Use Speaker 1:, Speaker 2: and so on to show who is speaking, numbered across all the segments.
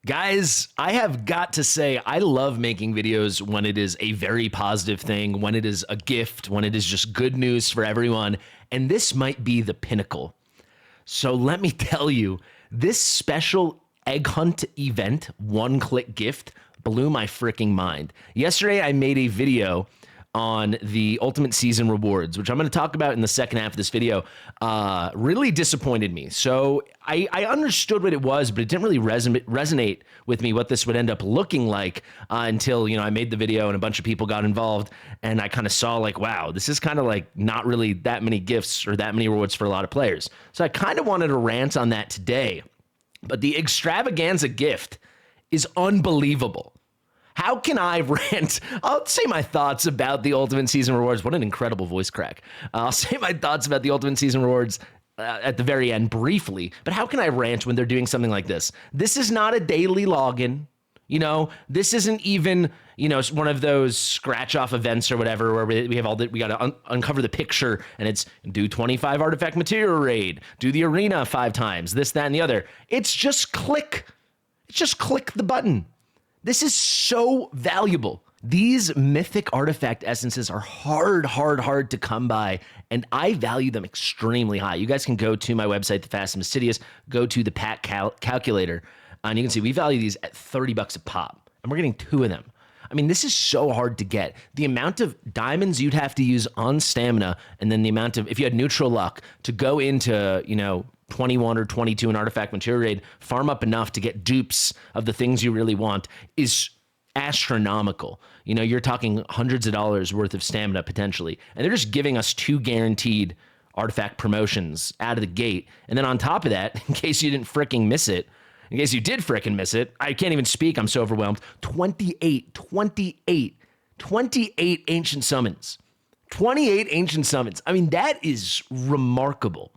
Speaker 1: Guys, I have got to say, I love making videos when it is a very positive thing, when it is a gift, when it is just good news for everyone. And this might be the pinnacle. So let me tell you, this special egg hunt event, one-click gift, blew my freaking mind. Yesterday, I made a video on the Ultimate Season rewards, which I'm going to talk about in the second half of this video, really disappointed me. So I understood what it was, but it didn't really resonate with me what this would end up looking like until, I made the video and a bunch of people got involved, and I kind of saw like, wow, this is kind of like not really that many gifts or that many rewards for a lot of players. So I kind of wanted to rant on that today, but the extravaganza gift is unbelievable. How can I rant? I'll say my thoughts about the Ultimate Season rewards. What an incredible voice crack. I'll say my thoughts about the Ultimate Season rewards at the very end briefly, but how can I rant when they're doing something like this? This is not a daily login. This isn't even, one of those scratch off events or whatever where we have all that. We got to uncover the picture and it's do 25 artifact material raid, do the arena 5 times, this, that, and the other. It's just click the button. This is so valuable. These mythic artifact essences are hard to come by, and I value them extremely high. You guys can go to my website, the Fast and Fastidious, go to the pack calculator, and you can see we value these at $30 a pop, and we're getting 2 of them. I mean, this is so hard to get. The amount of diamonds you'd have to use on stamina, and then the amount of, if you had neutral luck, to go into, 21 or 22 in artifact material raid, farm up enough to get dupes of the things you really want is astronomical. You're talking hundreds of dollars worth of stamina potentially, and they're just giving us 2 guaranteed artifact promotions out of the gate. And then on top of that, in case you didn't fricking miss it, in case you did fricking miss it, I can't even speak, I'm so overwhelmed, 28 ancient summons. 28 ancient summons. I mean, that is remarkable.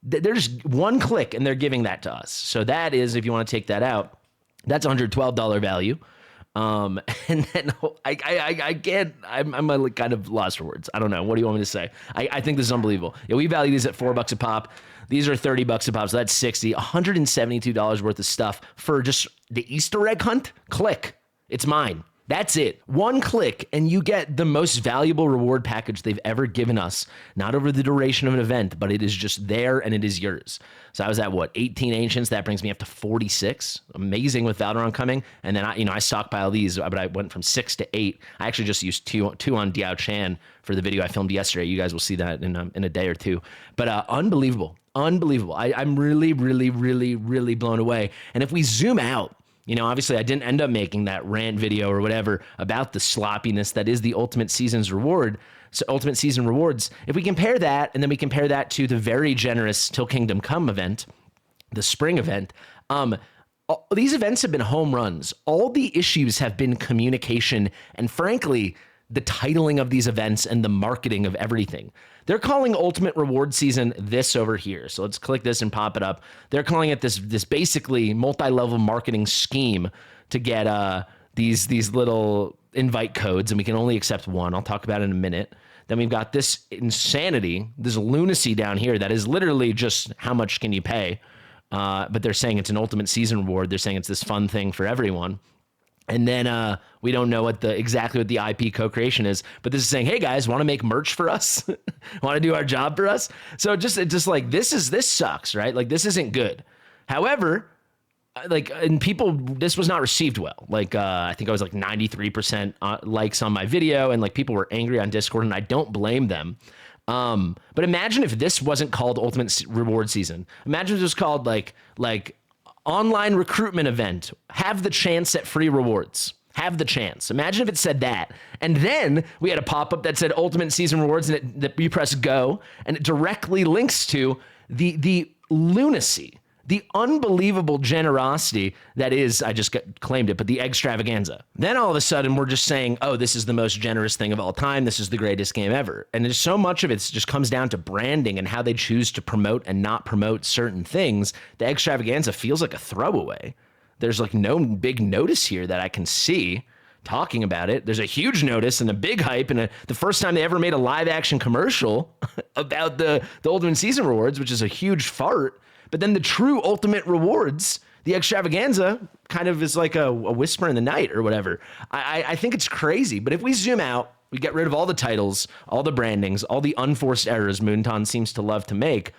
Speaker 1: There's one click and they're giving that to us. So that is, if you want to take that out, that's $112 value. And then I can't, I'm kind of lost for words. I don't know. What do you want me to say? I think this is unbelievable. Yeah, we value these at $4 a pop. These are $30 a pop. So that's $172 worth of stuff for just the Easter egg hunt. Click. It's mine. That's it. One click and you get the most valuable reward package they've ever given us, not over the duration of an event, but it is just there and it is yours. So I was at 18 ancients. That brings me up to 46. Amazing with Valderon coming. And then I stockpile these, but I went from 6 to 8. I actually just used two on Diao Chan for the video I filmed yesterday. You guys will see that in a day or two. But unbelievable. I'm really blown away. And if we zoom out, obviously I didn't end up making that rant video or whatever about the sloppiness that is the Ultimate Season's reward. So Ultimate Season rewards, if we compare that, and then we compare that to the very generous Till Kingdom Come event, the spring event, these events have been home runs. All the issues have been communication and, frankly, the titling of these events and the marketing of everything. They're calling Ultimate Reward Season this over here. So let's click this and pop it up. They're calling it this basically multi-level marketing scheme to get these little invite codes, and we can only accept 1. I'll talk about it in a minute. Then we've got this insanity, this lunacy down here that is literally just how much can you pay. But they're saying it's an Ultimate Season reward. They're saying it's this fun thing for everyone. And then we don't know exactly what the IP co-creation is, but this is saying, hey guys, want to make merch for us? Want to do our job for us? So just like this sucks, right? Like this isn't good. However, and people, this was not received well. I think I was 93% likes on my video, and people were angry on Discord, and I don't blame them. But imagine if this wasn't called Ultimate Reward Season. Imagine if it was called like online recruitment event, have the chance at free rewards. Have the chance. Imagine if it said that. And then we had a pop-up that said Ultimate Season rewards, and that you press go, and it directly links to the lunacy, the unbelievable generosity that is, I just claimed it, but the extravaganza. Then all of a sudden we're just saying, oh, this is the most generous thing of all time. This is the greatest game ever. And there's so much of it just comes down to branding and how they choose to promote and not promote certain things. The extravaganza feels like a throwaway. There's no big notice here that I can see talking about it. There's a huge notice and a big hype, and the first time they ever made a live action commercial about the Ultimate Season rewards, which is a huge fart. But then the true Ultimate rewards, the extravaganza kind of is like a whisper in the night or whatever. I think it's crazy. But if we zoom out, we get rid of all the titles, all the brandings, all the unforced errors Moonton seems to love to make.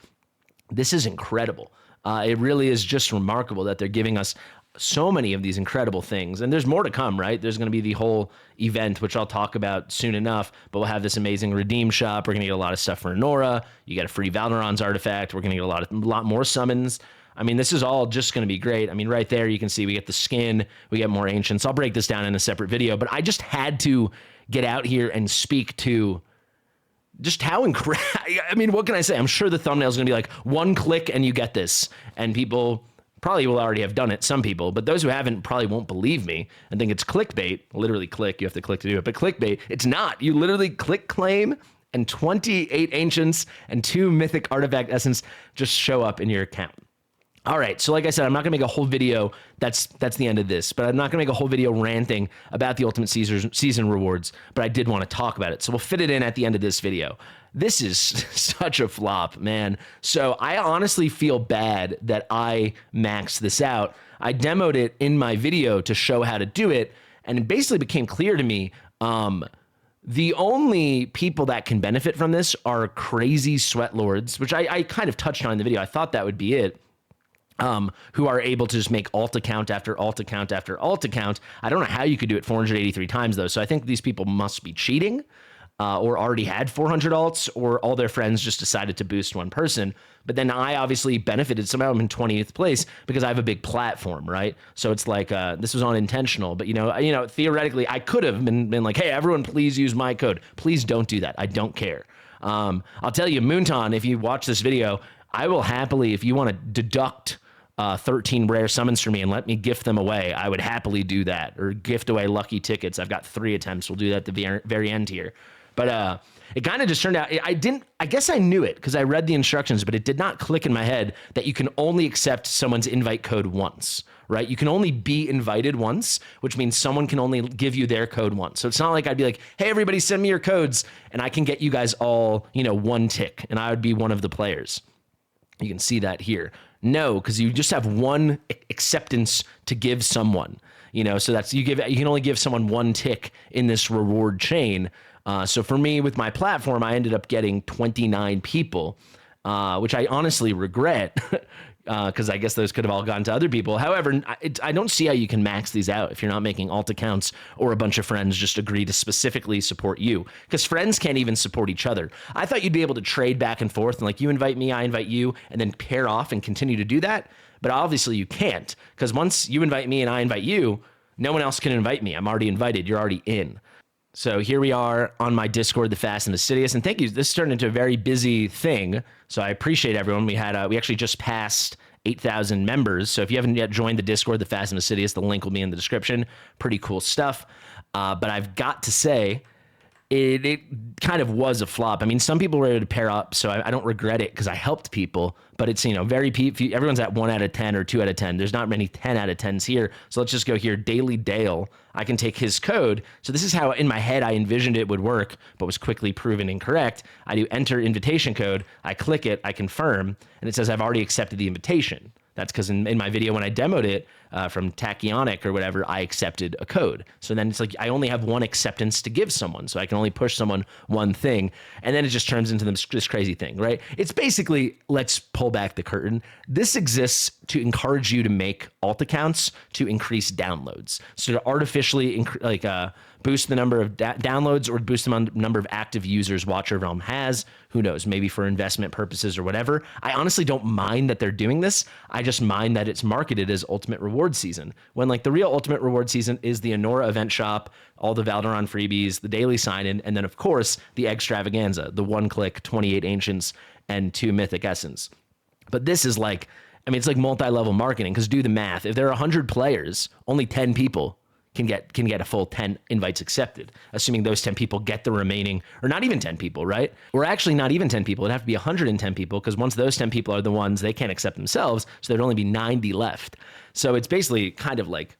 Speaker 1: This is incredible. It really is just remarkable that they're giving us so many of these incredible things. And there's more to come, right? There's going to be the whole event, which I'll talk about soon enough, but we'll have this amazing redeem shop. We're going to get a lot of stuff for Nora. You get a free Valderon's artifact. We're going to get a lot more summons. I mean, this is all just going to be great. I mean, right there, you can see we get the skin, we get more ancients. I'll break this down in a separate video, but I just had to get out here and speak to just how incredible. I mean, what can I say? I'm sure the thumbnail is going to be like one click and you get this. And people probably will already have done it, some people, but those who haven't probably won't believe me and think it's clickbait. Literally click, you have to click to do it, but clickbait, it's not. You literally click claim and 28 ancients and 2 mythic artifact essence just show up in your account. All right, so like I said, I'm not gonna make a whole video, that's the end of this, but I'm not gonna make a whole video ranting about the Ultimate Season rewards, but I did wanna talk about it. So we'll fit it in at the end of this video. This is such a flop, man. So I honestly feel bad that I maxed this out. I demoed it in my video to show how to do it, and it basically became clear to me, the only people that can benefit from this are crazy sweat lords, which I kind of touched on in the video. I thought that would be it. Who are able to just make alt account after alt account after alt account. I don't know how you could do it 483 times though. So I think these people must be cheating or already had 400 alts, or all their friends just decided to boost one person. But then I obviously benefited. Somehow I'm in 20th place because I have a big platform, right? So it's like this was unintentional. But you know, theoretically, I could have been like, hey, everyone, please use my code. Please don't do that. I don't care. I'll tell you, Moonton, if you watch this video, I will happily, if you want to deduct 13 rare summons for me and let me gift them away, I would happily do that, or gift away lucky tickets. I've got 3 attempts. We'll do that at the very end here. But it kind of just turned out, I guess I knew it because I read the instructions, but it did not click in my head that you can only accept someone's invite code once, right? You can only be invited once, which means someone can only give you their code once. So it's not like I'd be like, hey, everybody send me your codes and I can get you guys all, 1 tick and I would be one of the players. You can see that here. No, because you just have 1 acceptance to give someone, so that's you can only give someone 1 tick in this reward chain. So for me, with my platform, I ended up getting 29 people, which I honestly regret because I guess those could have all gone to other people. However, I don't see how you can max these out if you're not making alt accounts or a bunch of friends just agree to specifically support you, because friends can't even support each other. I thought you'd be able to trade back and forth and like you invite me, I invite you, and then pair off and continue to do that. But obviously you can't, because once you invite me and I invite you, no one else can invite me. I'm already invited. You're already in. So here we are on my Discord, the Fast and Fastidious, and thank you. This turned into a very busy thing, so I appreciate everyone. We actually just passed 8,000 members, so if you haven't yet joined the Discord, the Fast and Fastidious, the link will be in the description. Pretty cool stuff, but I've got to say, it kind of was a flop. I mean, some people were able to pair up, so I don't regret it because I helped people, but it's, very few, everyone's at 1 out of 10 or 2 out of 10. There's not many 10 out of 10s here. So let's just go here. Daily Dale, I can take his code. So this is how in my head I envisioned it would work, but was quickly proven incorrect. I do enter invitation code. I click it, I confirm, and it says I've already accepted the invitation. That's because in my video when I demoed it from Tachyonic or whatever, I accepted a code. So then it's like I only have 1 acceptance to give someone. So I can only push someone 1 thing. And then it just turns into this crazy thing, right? It's basically, let's pull back the curtain. This exists to encourage you to make alt accounts to increase downloads. So to artificially boost the number of downloads or boost the number of active users Watcher Realm has. Who knows, maybe for investment purposes or whatever. I honestly don't mind that they're doing this. I just mind that it's marketed as Ultimate Reward Season, when like the real Ultimate Reward Season is the Anora event shop, all the Valderon freebies, the daily sign-in, and then of course the extravaganza, the 1-click 28 ancients and 2 mythic essence. But this is like, it's like multi-level marketing, because do the math. If there are 100 players, only 10 people can get a full 10 invites accepted, assuming those 10 people get the remaining, or not even 10 people, right? Or actually not even 10 people. It'd have to be 110 people, because once those 10 people are the ones they can't accept themselves, so there'd only be 90 left. So it's basically kind of like,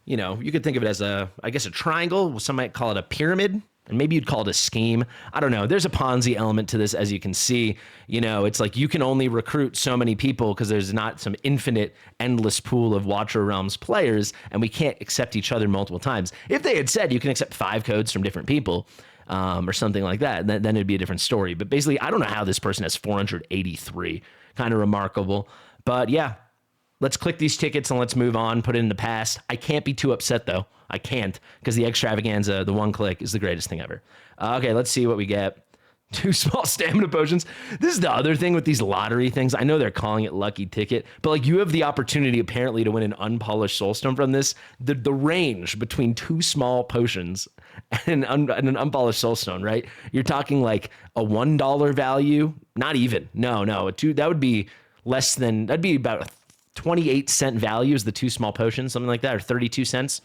Speaker 1: you could think of it as I guess a triangle. Some might call it a pyramid. And maybe you'd call it a scheme. I don't know. There's a Ponzi element to this, as you can see. You know, it's like you can only recruit so many people because there's not some infinite, endless pool of Watcher Realms players, and we can't accept each other multiple times. If they had said you can accept 5 codes from different people or something like that, then it'd be a different story. But basically, I don't know how this person has 483. Kind of remarkable. But yeah, let's click these tickets and let's move on, put it in the past. I can't be too upset, though. I can't, because the extravaganza, the one click, is the greatest thing ever. Okay, let's see what we get. 2 small stamina potions. This is the other thing with these lottery things. I know they're calling it lucky ticket, but like you have the opportunity apparently to win an unpolished soulstone from this. The range between 2 small potions and an unpolished soulstone, right? You're talking like a $1 value. Not even. No. That would be less than. That'd be about a 28-cent value is the 2 small potions, something like that, or 32 cents.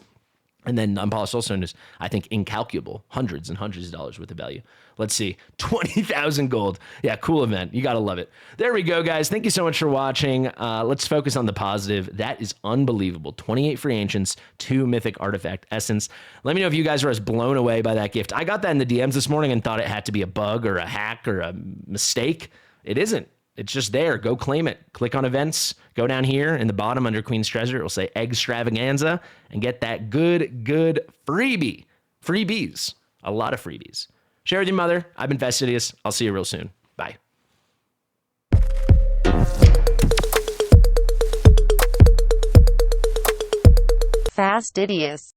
Speaker 1: And then unpolished soulstone is, I think, incalculable. Hundreds and hundreds of dollars worth of value. Let's see. 20,000 gold. Yeah, cool event. You got to love it. There we go, guys. Thank you so much for watching. Let's focus on the positive. That is unbelievable. 28 free ancients, 2 mythic artifact essence. Let me know if you guys were as blown away by that gift. I got that in the DMs this morning and thought it had to be a bug or a hack or a mistake. It isn't. It's just there. Go claim it. Click on events. Go down here in the bottom under Queen's Treasure. It will say Extravaganza and get that good freebie. Freebies. A lot of freebies. Share with your mother. I've been Fastidious. I'll see you real soon. Bye.
Speaker 2: Fastidious.